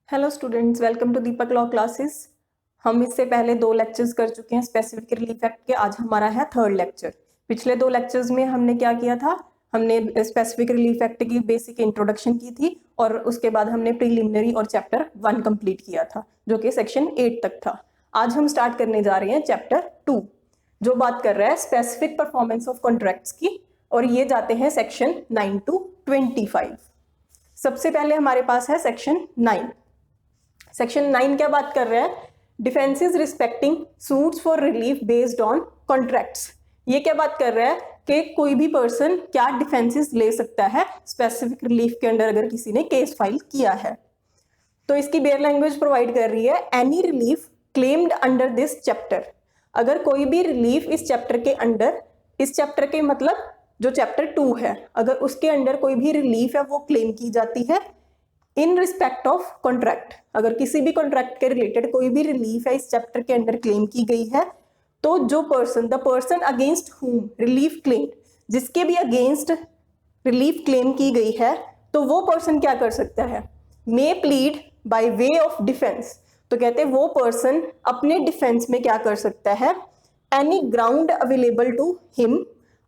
Hello students, welcome to Deepak law classes. हम इससे पहले 2 लेक्चर्स कर चुके हैं स्पेसिफिक रिलीफ एक्ट के। आज हमारा है 3rd लेक्चर। पिछले 2 लेक्चर्स में हमने क्या किया था, हमने स्पेसिफिक रिलीफ एक्ट की बेसिक इंट्रोडक्शन की थी और उसके बाद हमने प्रीलिमिनरी और चैप्टर 1 कंप्लीट किया था जो कि सेक्शन 8 तक था। आज हम स्टार्ट करने जा रहे हैं चैप्टर 2 जो बात कर रहा है स्पेसिफिक परफॉर्मेंस ऑफ कॉन्ट्रैक्ट्स की, और ये जाते हैं सेक्शन 9 to 25। सबसे पहले हमारे पास है सेक्शन 9। सेक्शन 9 क्या बात कर रहा है? Defences respecting suits for relief based on contracts. ये क्या बात कर रहा है कि कोई भी पर्सन क्या डिफेंसेस ले सकता है स्पेसिफिक रिलीफ के अंडर अगर किसी ने केस फाइल किया है। तो इसकी बेयर लैंग्वेज प्रोवाइड कर रही है any relief claimed under this chapter. अगर कोई भी रिलीफ इस चैप्टर के अंडर, इस चैप्टर के मतलब जो चैप्टर 2 है, अगर उसके अंडर कोई भी रिलीफ है वो क्लेम की जाती है इन रिस्पेक्ट ऑफ कॉन्ट्रैक्ट। अगर किसी भी कॉन्ट्रैक्ट के रिलेटेड कोई भी रिलीफ है इस चैप्टर के अंडर क्लेम की गई है, तो जो पर्सन, द पर्सन अगेंस्ट हुम रिलीफ क्लेम, जिसके भी अगेंस्ट रिलीफ क्लेम की गई है, तो वो पर्सन क्या कर सकता है? May plead by way of defence. तो कहते हैं वो पर्सन अपने डिफेंस में क्या कर सकता है? Any ground available to him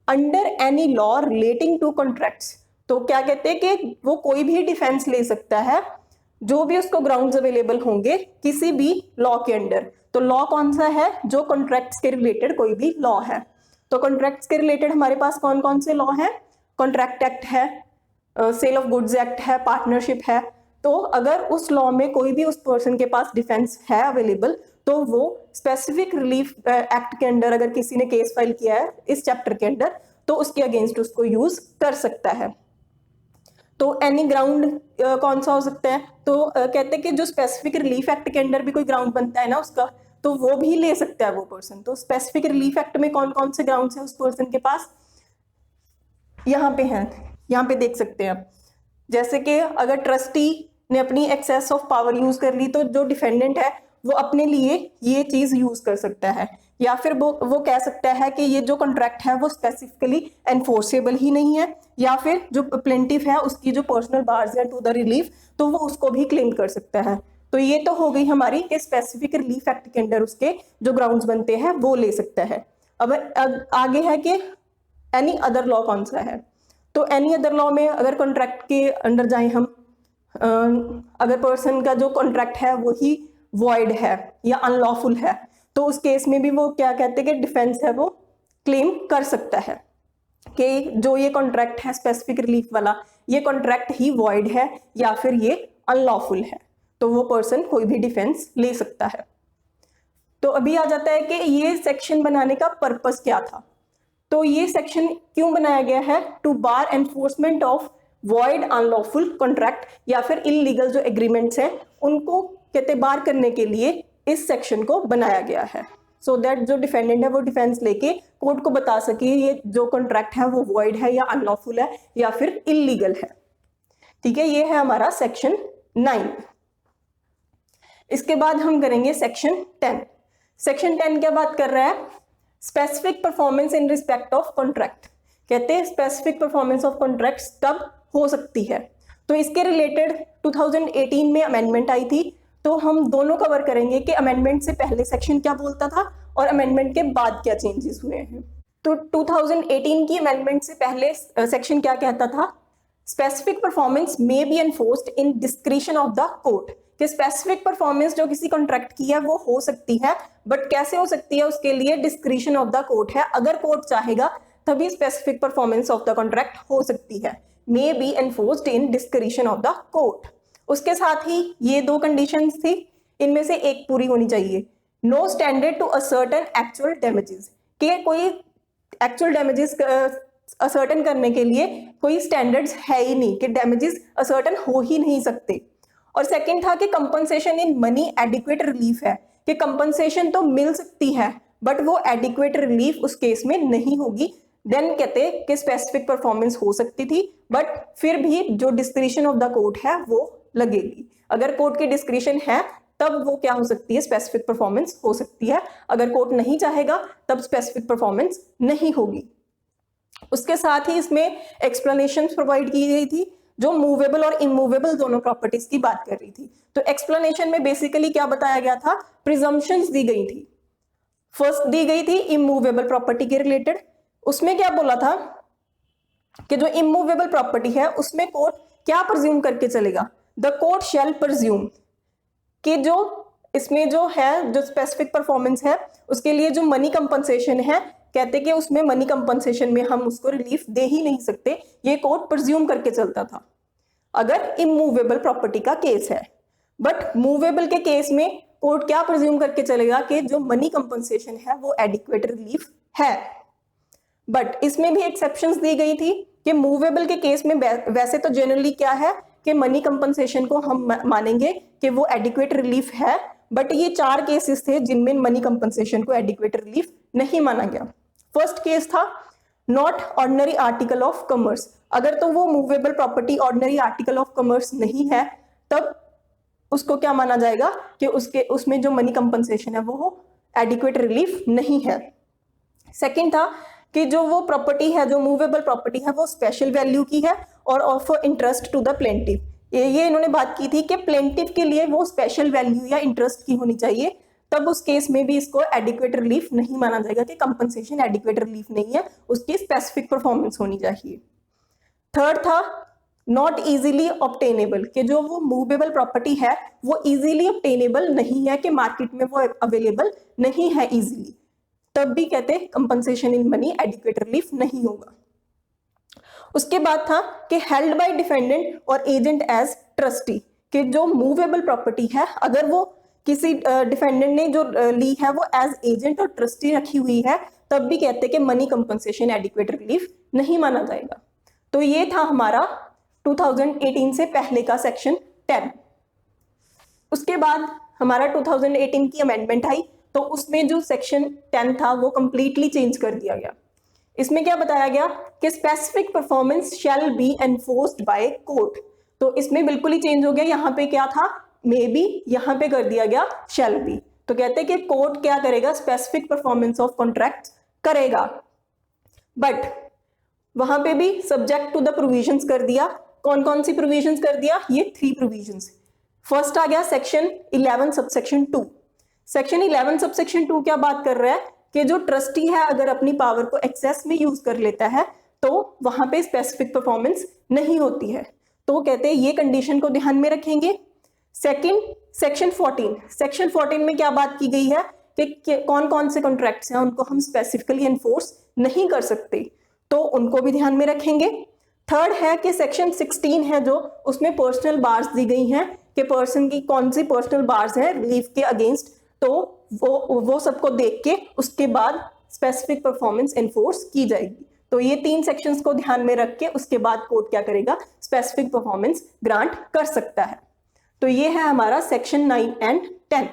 under any law relating to contracts. तो क्या कहते हैं कि वो कोई भी डिफेंस ले सकता है जो भी उसको ग्राउंड्स अवेलेबल होंगे किसी भी लॉ के अंडर। तो लॉ कौन सा है? जो कॉन्ट्रैक्ट्स के रिलेटेड कोई भी लॉ है। तो कॉन्ट्रैक्ट्स के रिलेटेड हमारे पास कौन कौन से लॉ है? कॉन्ट्रैक्ट एक्ट है, सेल ऑफ गुड्स एक्ट है, पार्टनरशिप है। तो अगर उस लॉ में कोई भी उस पर्सन के पास डिफेंस है अवेलेबल, तो वो स्पेसिफिक रिलीफ एक्ट के अंडर अगर किसी ने केस फाइल किया है इस चैप्टर के अंडर, तो उसके अगेंस्ट उसको यूज कर सकता है। तो एनी ग्राउंड कौन सा हो सकता है? तो कहते हैं कि जो स्पेसिफिक रिलीफ एक्ट के अंडर भी कोई ग्राउंड बनता है ना उसका, तो वो भी ले सकता है वो पर्सन। तो स्पेसिफिक रिलीफ एक्ट में कौन कौन से ग्राउंड्स हैं उस पर्सन के पास? यहाँ पे हैं, यहाँ पे देख सकते हैं आप। जैसे कि अगर ट्रस्टी ने अपनी एक्सेस ऑफ पावर यूज कर ली, तो जो डिफेंडेंट है वो अपने लिए ये चीज यूज कर सकता है, या फिर वो कह सकता है कि ये जो कॉन्ट्रैक्ट है वो स्पेसिफिकली एनफोर्सेबल ही नहीं है, या फिर जो प्लेंटिफ है उसकी जो पर्सनल बार्स है टू द रिलीफ, तो वो उसको भी क्लेम कर सकता है। तो ये तो हो गई हमारी कि स्पेसिफिक रिलीफ एक्ट के अंडर उसके जो ग्राउंड्स बनते हैं वो ले सकता है। अब आगे है कि एनी अदर लॉ कौन सा है? तो एनी अदर लॉ में अगर कॉन्ट्रैक्ट के अंडर जाए हम, अगर पर्सन का जो कॉन्ट्रैक्ट है वही वॉइड है या अनलॉफुल है, तो उस केस में भी वो क्या कहते हैं कि डिफेंस है वो क्लेम कर सकता है कि जो ये कॉन्ट्रैक्ट है स्पेसिफिक रिलीफ वाला, ये कॉन्ट्रैक्ट ही वॉइड है या फिर ये अनलॉफुल है। तो वो पर्सन कोई भी डिफेंस ले सकता है। तो अभी आ जाता है कि ये सेक्शन बनाने का पर्पस क्या था। तो ये सेक्शन क्यों बनाया गया है? To bar enforcement of void unlawful contract, या फिर इलीगल जो एग्रीमेंट्स हैं उनको कहते बार करने के लिए इस सेक्शन को बनाया गया है, सो दैट जो डिफेंडेंट है वो डिफेंस लेके कोर्ट को बता सके ये जो कॉन्ट्रैक्ट है वो वॉइड है या अनलॉफुल है या फिर इलीगल है। ठीक है, ये है हमारा सेक्शन 9। इसके बाद हम करेंगे सेक्शन 10। सेक्शन 10 क्या बात कर रहा है? Specific performance in respect of contract. कहते हैं स्पेसिफिक परफॉर्मेंस ऑफ कॉन्ट्रैक्ट्स कब हो सकती है। तो इसके रिलेटेड 2018 में अमेंडमेंट आई थी, तो हम दोनों कवर करेंगे कि अमेंडमेंट से पहले सेक्शन क्या बोलता था और अमेंडमेंट के बाद क्या चेंजेस हुए हैं। तो 2018 की अमेंडमेंट से पहले सेक्शन क्या कहता था? Specific performance may be enforced in discretion of the court. कि स्पेसिफिक परफॉर्मेंस जो किसी कॉन्ट्रैक्ट की है वो हो सकती है, बट कैसे हो सकती है उसके लिए डिस्क्रिशन ऑफ द कोर्ट है। अगर कोर्ट चाहेगा तभी specific performance of the contract हो सकती है। May be enforced in discretion of the court. उसके साथ ही ये 2 कंडीशंस थी, इनमें से एक पूरी होनी चाहिए। No standard to ascertain actual damages, कि कोई एक्चुअल डैमेजेस असर्टन करने के लिए कोई स्टैंडर्ड्स है ही नहीं, कि डैमेजेस असर्टन हो ही नहीं सकते। और सेकंड था कि compensation in money adequate relief है, कि कंपनसेशन तो मिल सकती है बट वो एडिक्वेट रिलीफ उस केस में नहीं होगी। देन कहते कि स्पेसिफिक परफॉर्मेंस हो सकती थी, बट फिर भी जो डिस्क्रिशन ऑफ द कोर्ट है वो लगेगी। अगर कोर्ट की डिस्क्रिशन है तब वो क्या हो सकती है? स्पेसिफिक परफॉर्मेंस हो सकती है। अगर कोर्ट नहीं चाहेगा तब स्पेसिफिक परफॉर्मेंस नहीं होगी। उसके साथ ही इसमें एक्सप्लेनेशन प्रोवाइड की गई थी जो मूवेबल और इमूवेबल दोनों प्रॉपर्टीज की बात कर रही थी। तो एक्सप्लेनेशन में बेसिकली क्या बताया गया था, प्रिजम्पशंस दी गई थी। फर्स्ट दी गई थी इमूवेबल प्रॉपर्टी के रिलेटेड, उसमें क्या बोला था कि जो इमूवेबल प्रॉपर्टी है उसमें कोर्ट क्या प्रज्यूम करके चलेगा, द कोर्ट शैल प्रज्यूम कि जो इसमें जो है जो स्पेसिफिक परफॉर्मेंस है उसके लिए जो मनी कंपनसेशन है, कहते कि उसमें मनी कंपनसेशन में हम उसको रिलीफ दे ही नहीं सकते, ये कोर्ट प्रज्यूम करके चलता था अगर इमूवेबल प्रॉपर्टी का केस है। बट मूवेबल के केस में कोर्ट क्या प्रज्यूम करके चलेगा कि जो मनी कंपनसेशन है वो एडिक्वेट रिलीफ है। बट इसमें भी एक्सेप्शंस दी गई थी कि मूवेबल के केस में वैसे तो जनरली क्या है कि मनी कंपनसेशन को हम मानेंगे कि वो एडिक्वेट रिलीफ है, बट ये 4 केसेस थे जिनमें मनी कंपनसेशन को एडिक्वेट रिलीफ नहीं माना गया। फर्स्ट केस था not ordinary article of commerce, अगर तो वो movable property ordinary article of commerce नहीं है तब उसको क्या माना जाएगा कि उसमें जो मनी कंपनसेशन है वो एडिक्वेट रिलीफ नहीं है। सेकंड था कि जो वो प्रॉपर्टी है, जो मूवेबल प्रॉपर्टी है वो स्पेशल वैल्यू की है और offer interest to the plaintiff, ये इन्होंने बात की थी कि प्लेंटिफ के लिए वो स्पेशल वैल्यू या इंटरेस्ट की होनी चाहिए, तब उस केस में भी इसको एडिक्वेट रिलीफ नहीं माना जाएगा कि कंपनसेशन एडिक्वेट रिलीफ नहीं है, उसकी स्पेसिफिक परफॉर्मेंस होनी चाहिए। थर्ड था नॉट इजीली ऑब्टेनेबल, कि जो वो मूवेबल प्रॉपर्टी है वो इजीली ऑब्टेनेबल नहीं है, कि मार्केट में वो अवेलेबल नहीं है इजीली, तब भी कहते compensation in money adequate relief नहीं होगा। उसके बाद था कि हेल्ड बाय डिफेंडेंट और एजेंट एज ट्रस्टी, कि जो मूवेबल प्रॉपर्टी है अगर वो किसी डिफेंडेंट ने जो ली है वो एज एजेंट और ट्रस्टी रखी हुई है, तब भी कहते कि मनी कंपनसेशन एडिक्वेट रिलीफ नहीं माना जाएगा। तो ये था हमारा 2018 से पहले का सेक्शन 10। उसके बाद हमारा 2018 की अमेंडमेंट आई, तो उसमें जो सेक्शन 10 था वो कंप्लीटली चेंज कर दिया गया। इसमें क्या बताया गया कि specific performance shell be enforced by court, तो इसमें बिल्कुल ही चेंज हो गया, यहाँ पे क्या था मे बी, यहाँ पे कर दिया गया शैल बी। तो कहते हैं कि कोर्ट क्या करेगा, स्पेसिफिक परफॉर्मेंस ऑफ कॉन्ट्रैक्ट करेगा, बट वहां पे भी सब्जेक्ट टू द प्रोविजंस कर दिया। कौन कौन सी प्रोविजंस कर दिया, ये 3 प्रोविजंस। फर्स्ट आ गया सेक्शन 11 सबसेक्शन 2। सेक्शन 11 सबसेक्शन 2 क्या बात कर रहा है कि जो ट्रस्टी है अगर अपनी पावर को एक्सेस में यूज कर लेता है तो वहां पे स्पेसिफिक परफॉर्मेंस नहीं होती है, तो कहते हैं ये कंडीशन को ध्यान में रखेंगे। सेकंड सेक्शन 14, सेक्शन 14 में क्या बात की गई है कि कौन कौन से कॉन्ट्रैक्ट्स हैं उनको हम स्पेसिफिकली एनफोर्स नहीं कर सकते, तो उनको भी ध्यान में रखेंगे। थर्ड है कि सेक्शन 16 है जो, उसमें पर्सनल बार्स दी गई हैं कि पर्सन की कौन सी पर्सनल बार्स है रिलीफ के अगेंस्ट, तो वो सबको देख के उसके बाद स्पेसिफिक परफॉर्मेंस एनफोर्स की जाएगी। तो ये 3 सेक्शंस को ध्यान में रख के उसके बाद कोर्ट क्या करेगा, स्पेसिफिक परफॉर्मेंस ग्रांट कर सकता है। तो ये है हमारा सेक्शन 9 एंड 10।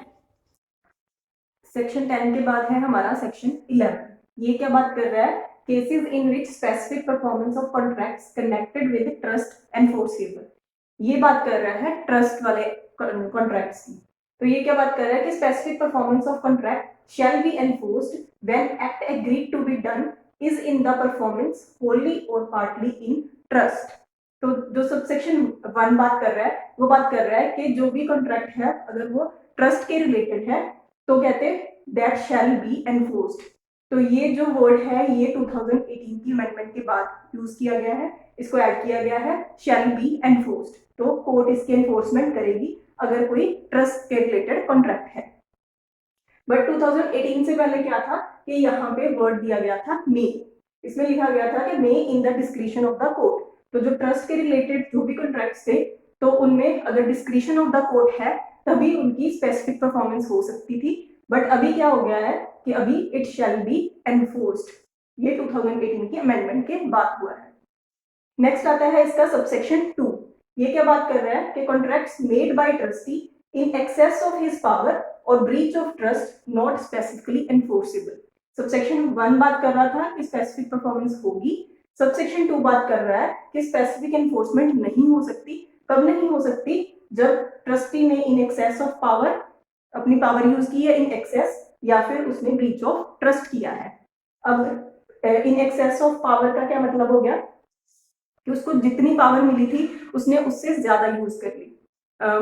सेक्शन 10 के बाद है हमारा सेक्शन 11। ये क्या बात कर रहा है, cases in which specific performance of contracts connected with trust enforceable, ये बात कर रहा है ट्रस्ट वाले कॉन्ट्रैक्ट्स की। तो ये क्या बात कर रहा है कि specific performance of contract shall be enforced when act agreed to be done is in the performance wholly or partly in trust. तो जो सबसेक्शन 1 बात कर रहा है वो बात कर रहा है कि जो भी कॉन्ट्रैक्ट है अगर वो ट्रस्ट के रिलेटेड है तो कहते दैट शैल बी एनफोर्स्ड। तो ये जो वर्ड है ये 2018 की अमेंडमेंट के बाद यूज किया गया है, इसको ऐड किया गया है शैल बी एनफोर्स्ड, तो कोर्ट इसकी एनफोर्समेंट करेगी अगर कोई ट्रस्ट के रिलेटेड कॉन्ट्रैक्ट है। बट 2018 से पहले क्या था कि यहाँ पे वर्ड दिया गया था मे, इसमें लिखा गया था कि may in the discretion of the court. तो जो ट्रस्ट के रिलेटेड जो भी कॉन्ट्रैक्ट्स थे तो उनमें अगर डिस्क्रिशन ऑफ द कोर्ट है तभी उनकी स्पेसिफिक परफॉर्मेंस हो सकती थी, बट अभी क्या हो गया है कि अभी इट शैल बी एनफोर्स्ड, ये 2018 की अमेंडमेंट के बाद हुआ है। नेक्स्ट आता है इसका सबसेक्शन 2। ये क्या बात कर रहा है कि contracts made by trustee in excess of his power और breach of trust not specifically enforceable. Subsection 1 बात कर रहा था कि स्पेसिफिक परफॉर्मेंस होगी, सबसेक्शन 2 बात कर रहा है कि स्पेसिफिक एनफोर्समेंट नहीं हो सकती। कब नहीं हो सकती, जब ट्रस्टी ने इन एक्सेस ऑफ पावर, अपनी पावर यूज की है इन एक्सेस, या फिर उसने ब्रीच ऑफ ट्रस्ट किया है। अब इन एक्सेस ऑफ पावर का क्या मतलब हो गया कि उसको जितनी पावर मिली थी उसने उससे ज्यादा यूज कर ली।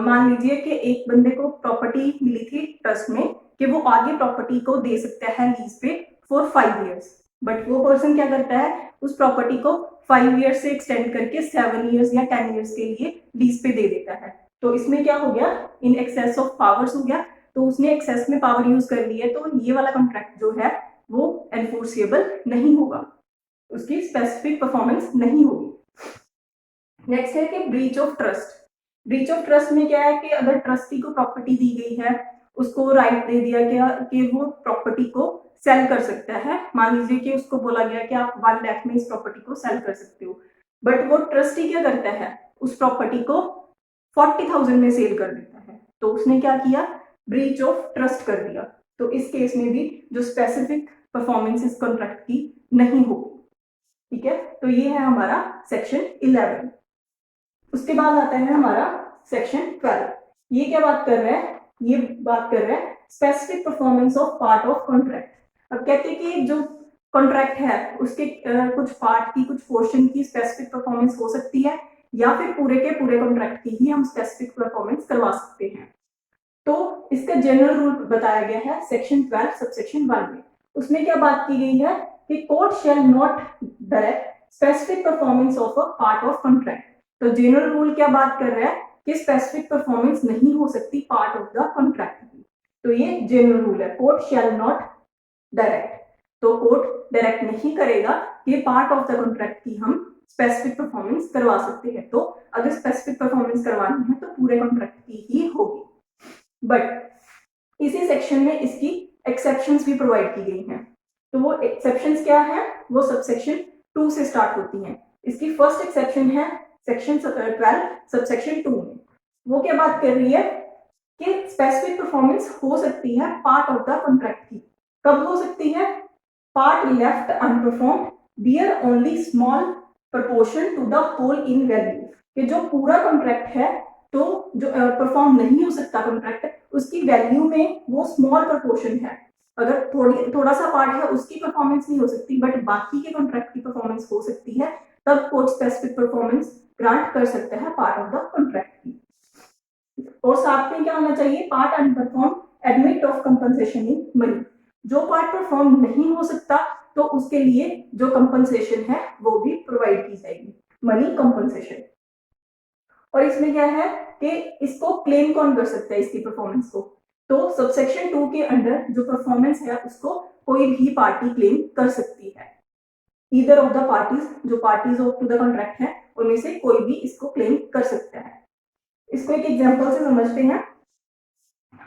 मान लीजिए कि एक बंदे को प्रॉपर्टी मिली थी ट्रस्ट में कि वो आगे प्रॉपर्टी को दे सकता है लीज पे फॉर 5 ईयर्स, बट वो पर्सन क्या करता है, उस प्रॉपर्टी को 5 ईयर्स से एक्सटेंड करके 7 ईयर्स या 10 ईयर्स के लिए लीज पे दे देता है। तो इसमें क्या हो गया, इन एक्सेस ऑफ पावर्स हो गया, तो उसने एक्सेस में पावर यूज कर ली है, तो ये वाला कॉन्ट्रैक्ट जो है वो एनफोर्सेबल नहीं होगा, उसकी स्पेसिफिक परफॉर्मेंस नहीं होगी। नेक्स्ट है कि breach of trust. Breach of trust में क्या है कि अगर ट्रस्टी को प्रॉपर्टी दी गई है, उसको राइट दे दिया गया कि वो प्रॉपर्टी को सेल कर सकता है। मान लीजिए कि उसको बोला गया कि आप 1 लाख में इस प्रॉपर्टी को सेल कर सकते हो, बट वो ट्रस्टी क्या करता है, उस प्रॉपर्टी को 40,000 में सेल कर देता है, तो उसने क्या किया, ब्रीच ऑफ ट्रस्ट कर दिया। तो इस केस में भी जो स्पेसिफिक परफॉर्मेंस इस कॉन्ट्रैक्ट की नहीं होगी। ठीक है, तो ये है हमारा सेक्शन 11। उसके बाद आता है हमारा सेक्शन 12। ये क्या बात कर रहा है, ये बात कर रहा है specific performance of part of contract. अब कहते हैं कि जो कॉन्ट्रैक्ट है उसके कुछ पार्ट की, कुछ पोर्शन की स्पेसिफिक परफॉर्मेंस हो सकती है, या फिर पूरे के पूरे कॉन्ट्रैक्ट की ही हम स्पेसिफिक परफॉर्मेंस करवा सकते हैं। तो इसका जनरल रूल बताया गया है सेक्शन 12 सबसेक्शन 1 में। उसमें क्या बात की गई है कि court shall not direct specific performance of a part of contract. तो जनरल रूल क्या बात कर रहा है कि स्पेसिफिक परफॉर्मेंस नहीं हो सकती पार्ट ऑफ द कॉन्ट्रैक्ट की। तो ये जनरल रूल है, कोर्ट शैल नॉट डायरेक्ट। तो कोर्ट डायरेक्ट नहीं करेगा कि पार्ट ऑफ द कॉन्ट्रैक्ट की हम स्पेसिफिक परफॉर्मेंस करवा सकते हैं। तो अगर स्पेसिफिक परफॉर्मेंस करवानी है तो पूरे कॉन्ट्रैक्ट की ही होगी। बट इसी सेक्शन में इसकी एक्सेप्शंस भी प्रोवाइड की गई हैं। तो वो एक्सेप्शंस क्या है, वो सबसेक्शन 2 से स्टार्ट होती हैं। इसकी फर्स्ट एक्सेप्शन है सेक्शन 12 सबसेक्शन 2 में। वो क्या बात कर रही है कि स्पेसिफिक परफॉर्मेंस हो सकती है पार्ट ऑफ द कॉन्ट्रैक्ट की। कब हो सकती है, part left unperformed bear only small proportion to the whole in value. कि जो पूरा कॉन्ट्रैक्ट है, तो जो परफॉर्म नहीं हो सकता कॉन्ट्रैक्ट, उसकी वैल्यू में वो स्मॉल प्रोपोर्शन है। अगर थोड़ा सा पार्ट है उसकी परफॉर्मेंस नहीं हो सकती, बट बाकी के कॉन्ट्रैक्ट की परफॉर्मेंस हो सकती है, तब कोर्ट स्पेसिफिक परफॉर्मेंस ग्रांट कर सकता है पार्ट ऑफ द कॉन्ट्रैक्ट की। और साथ में क्या होना चाहिए, part unperform admit of compensation in money. जो पार्ट परफॉर्म नहीं हो सकता तो उसके लिए जो कंपनसेशन है वो भी प्रोवाइड की जाएगी, मनी कंपनसेशन। और इसमें क्या है कि इसको क्लेम कौन कर सकता है इसकी परफॉर्मेंस को, तो सबसेक्शन 2 के अंडर जो परफॉर्मेंस है उसको कोई भी पार्टी क्लेम कर सकती है। ईदर ऑफ द पार्टीज, जो parties of to the contract है उनमें से कोई भी इसको क्लेम कर सकता है। इसको एक एग्जांपल से समझते हैं।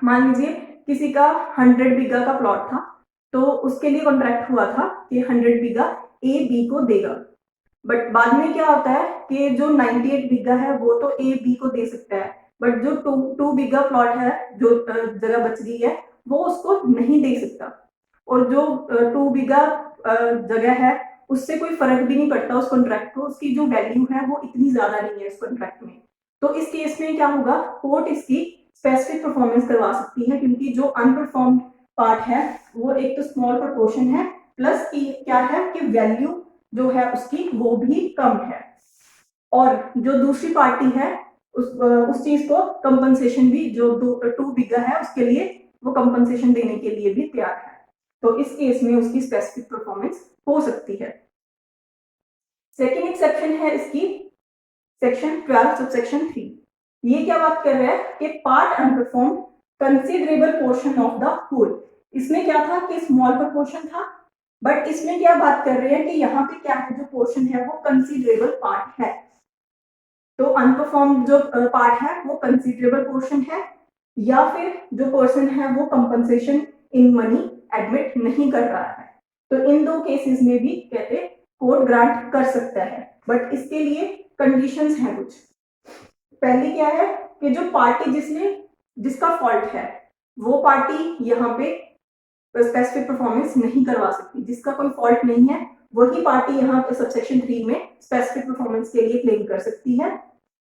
मान लीजिए किसी का 100 बीघा का प्लॉट था, तो उसके लिए कॉन्ट्रैक्ट हुआ था कि 100 बीघा ए बी को देगा। बट बाद में क्या होता है कि जो 98 बीघा है वो तो ए बी को दे सकता है, बट जो 2 बीघा प्लॉट है, जो जगह बच गई है, वो उसको नहीं दे सकता। और जो 2 बीघा जगह है उससे कोई फर्क भी नहीं पड़ता उस कॉन्ट्रैक्ट को, उसकी जो वैल्यू है वो इतनी ज्यादा नहीं है इस कॉन्ट्रैक्ट में। तो इस केस में क्या होगा, कोर्ट इसकी स्पेसिफिक परफॉर्मेंस करवा सकती है, क्योंकि जो अनपरफॉर्म्ड पार्ट है वो एक तो स्मॉल प्रोपोर्शन है, प्लस की क्या है कि वैल्यू जो है उसकी वो भी कम है, और जो दूसरी पार्टी है उस चीज को कंपनसेशन भी, जो 2 बीघा है उसके लिए वो कंपनसेशन देने के लिए भी तैयार है। तो इस केस में उसकी स्पेसिफिक परफॉर्मेंस हो सकती है। सेकेंड एक्सेप्शन है इसकी सेक्शन 12 सबसेक्शन 3। ये क्या बात कर रहा है कि part unperform considerable portion of the whole. इसमें क्या था कि स्मॉल प्रोपोर्शन था, बट इसमें क्या बात कर रहे हैं कि यहाँ पे क्या है, जो पोर्शन है वो कंसिडरेबल पार्ट है। तो अनपरफॉर्म जो पार्ट है वो कंसिडरेबल पोर्शन है, या फिर जो पर्सन है वो कंपनसेशन इन मनी एडमिट नहीं कर रहा है। तो इन दो केसेस में भी कहते कोर्ट ग्रांट कर सकता है, बट इसके लिए कंडीशंस हैं कुछ। पहली क्या है कि जो पार्टी जिसका फॉल्ट है वो पार्टी यहाँ पे स्पेसिफिक परफॉर्मेंस नहीं करवा सकती। जिसका कोई फॉल्ट नहीं है वही पार्टी यहाँ पे सबसेक्शन 3 में स्पेसिफिक परफॉर्मेंस के लिए क्लेम कर सकती है।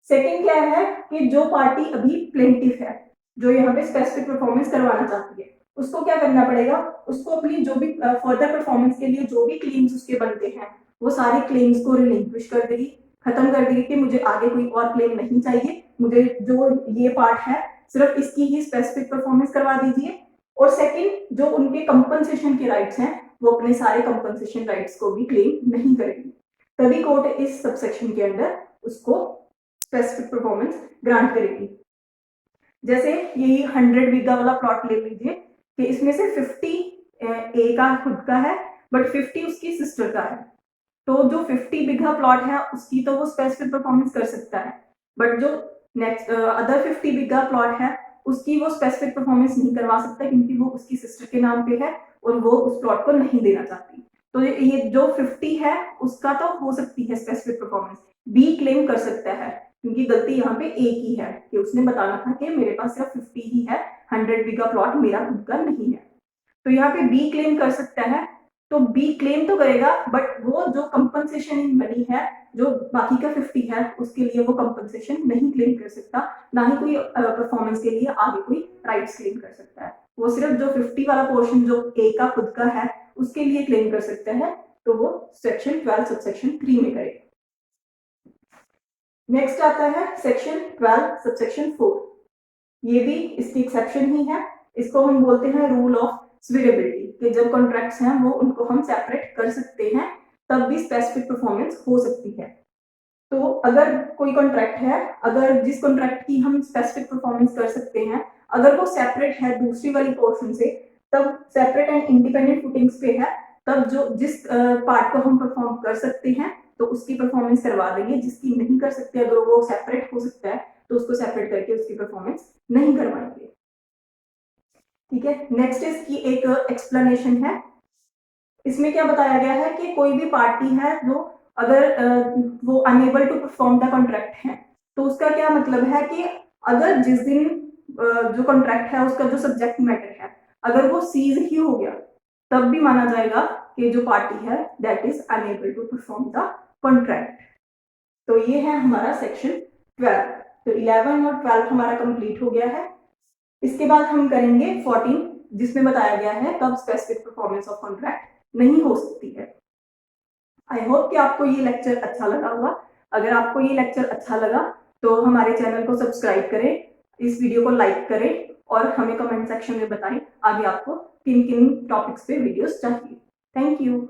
सेकंड क्या है कि जो पार्टी अभी प्लेंटिफ है, जो यहाँ पे स्पेसिफिक परफॉर्मेंस करवाना चाहती है, उसको क्या करना पड़ेगा, उसको अपनी जो भी फर्दर परफॉर्मेंस के लिए जो भी क्लेम्स उसके बनते हैं वो सारे क्लेम्स को रिलिंक्विश कर देगी। खत्म कर दी कि मुझे आगे कोई और क्लेम नहीं चाहिए, मुझे जो ये पार्ट है सिर्फ इसकी ही स्पेसिफिक परफॉर्मेंस करवा दीजिए। और सेकंड, जो उनके कंपनसेशन के राइट्स हैं वो अपने सारे कंपनसेशन राइट्स को भी क्लेम नहीं करेगी, तभी कोर्ट इस सबसेक्शन के अंडर उसको स्पेसिफिक परफॉर्मेंस ग्रांट करेगी। जैसे यही 100 बीघा वाला प्लॉट ले लीजिए कि इसमें से 50 ए का खुद का है बट 50 उसकी सिस्टर का है, तो जो 50 बीघा प्लॉट है उसकी तो वो स्पेसिफिक परफॉर्मेंस कर सकता है, बट जो नेक्स्ट अदर 50 बीघा प्लॉट है उसकी वो स्पेसिफिक परफॉर्मेंस नहीं करवा सकता क्योंकि वो उसकी सिस्टर के नाम पे है और वो उस प्लॉट को नहीं देना चाहती। तो ये जो 50 है उसका तो हो सकती है स्पेसिफिक परफॉर्मेंस, बी क्लेम कर सकता है क्योंकि गलती यहाँ पे ए की है कि उसने बताना था कि मेरे पास सिर्फ 50 ही है, 100 बीघा प्लॉट मेरा खुद का नहीं है। तो यहाँ पे बी क्लेम कर सकता है, तो बी क्लेम तो करेगा बट वो जो कंपनसेशन इन मनी है जो बाकी का 50 है उसके लिए वो कंपनसेशन नहीं क्लेम कर सकता, ना ही कोई परफॉर्मेंस के लिए आगे कोई राइट्स क्लेम कर सकता है। वो सिर्फ जो 50 वाला पोर्शन जो ए का खुद का है उसके लिए क्लेम कर सकता है, तो वो सेक्शन 12 सबसेक्शन 3 में करेगा। नेक्स्ट आता है सेक्शन 12 सबसेक्शन 4, ये भी इसकी एक्सेप्शन ही है, इसको हम बोलते हैं रूल ऑफ स्वीरेबिलिटी कि जब कॉन्ट्रैक्ट्स हैं वो उनको हम सेपरेट कर सकते हैं तब भी स्पेसिफिक परफॉर्मेंस हो सकती है। तो अगर कोई कॉन्ट्रैक्ट है, अगर जिस कॉन्ट्रैक्ट की हम स्पेसिफिक परफॉर्मेंस कर सकते हैं अगर वो सेपरेट है दूसरी वाली पोर्शन से, तब सेपरेट एंड इंडिपेंडेंट फुटिंग्स पे है, तब जो जिस पार्ट को हम परफॉर्म कर सकते हैं तो उसकी परफॉर्मेंस करवा देंगे, जिसकी नहीं कर सकते अगर वो सेपरेट हो सकता है तो उसको सेपरेट करके उसकी परफॉर्मेंस नहीं करवाएंगे। ठीक है, नेक्स्ट इसकी एक एक्सप्लेनेशन है, इसमें क्या बताया गया है कि कोई भी पार्टी है जो अगर वो unable to perform the contract है तो उसका क्या मतलब है कि अगर जिस दिन जो कॉन्ट्रैक्ट है उसका जो सब्जेक्ट मैटर है अगर वो सीज ही हो गया तब भी माना जाएगा कि जो पार्टी है that is unable to perform the contract. तो ये है हमारा सेक्शन 12। तो 11 और 12 हमारा कंप्लीट हो गया है। इसके बाद हम करेंगे 14 जिसमें बताया गया है कब स्पेसिफिक परफॉर्मेंस ऑफ कॉन्ट्रैक्ट नहीं हो सकती है। आई होप कि आपको ये लेक्चर अच्छा लगा होगा। अगर आपको ये लेक्चर अच्छा लगा तो हमारे चैनल को सब्सक्राइब करें, इस वीडियो को लाइक करें और हमें कमेंट सेक्शन में बताएं आगे आपको किन किन टॉपिक्स पे वीडियोस चाहिए। Thank you.